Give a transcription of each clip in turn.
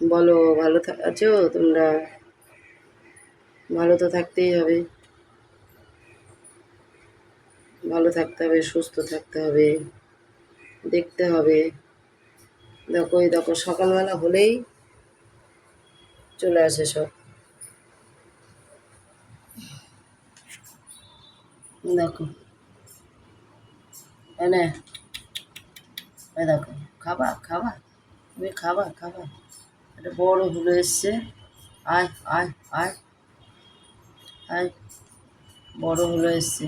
বলো, ভালো আছো তোমরা? ভালো তো থাকতেই হবে, ভালো থাকতে হবে, সুস্থ থাকতে হবে, দেখতে হবে। দেখো এই দেখো, সকালবেলা হলেই চলে আসে সব। দেখো, এনে এই দেখো, খাবা খাবা, তুমি খাবা খাবা। একটা বড় হলো এসছে। আয় আয় আয় আয়, বড় হলো এসছে।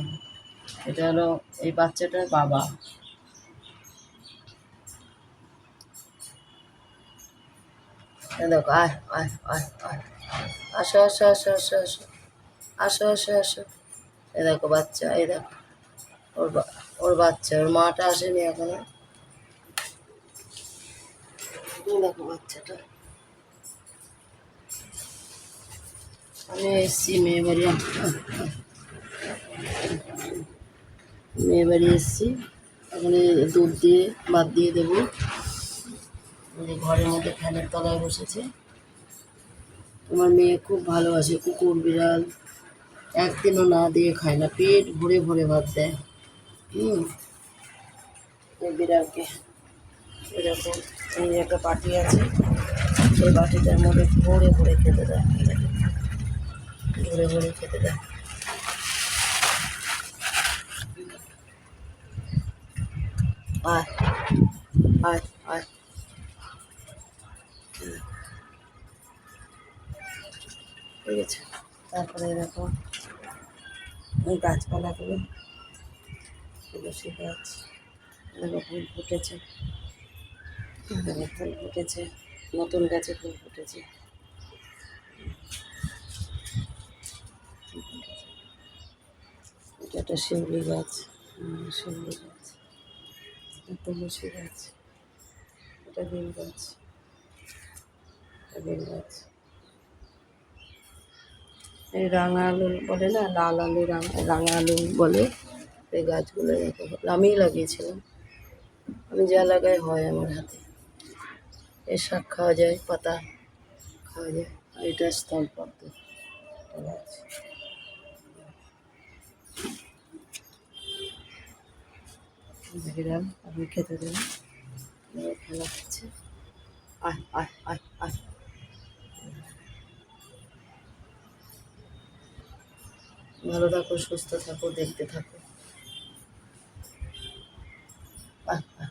এটা হলো এই বাচ্চাটার বাবা। এই দেখো, আয় আয় আয় আয়, আসো আসো আসো আসো আসো, আসো আসো আসো। এই দেখো বাচ্চা, এই দেখো ওর বাচ্চা, ওর মাটা আসেনি এখনো। এই দেখো বাচ্চাটা। আমি এসছি মেয়ে বাড়ি, মেয়ে বাড়ি এসছি। এখন দুধ দিয়ে ভাত দিয়ে দেবো। ঘরের মধ্যে ফ্যানের তলায় বসেছে। আমার মেয়ে খুব ভালোবাসে কুকুর বিড়াল, একদিনও না দিয়ে খায় না, পেট ভরে ভরে ভাত দেয়। এই বিড়ালকে এরকম, এই একটা বাটি আছে, সেই বাটিটার মধ্যে ভরে ভরে খেতে দেয়, ভরে ভরে খেতে দেয়। আয় আয় আয়, ঠিক আছে। তারপরে এরকম ওই গাছপালাগুলো, তুলসী গাছ, দেখো ফুল ফুটেছে, দেখো ফুল ফুটেছে, নতুন গাছে ফুল ফুটেছে। এটা একটা শিউলি গাছ, শিউলি গাছ, তুলসী গাছ, এটা বেল গাছ, এটা বেল গাছ। এই রাঙা আলু বলে না, লাল আলু, রাঙা আলু বলে এই গাছগুলো। আমিই লাগিয়েছিলাম, আমি যা লাগাই হয় আমার হাতে। এর শাক খাওয়া যায়, পাতা খাওয়া যায়। আর এটা স্থলপদ্ম গাছ। বিড়াল আপনি খেতে দেন, খেলা হচ্ছে। আয় আয় আয় আয়, ভালো থাকো, সুস্থ থাকো, দেখতে থাকো। আয় আয়।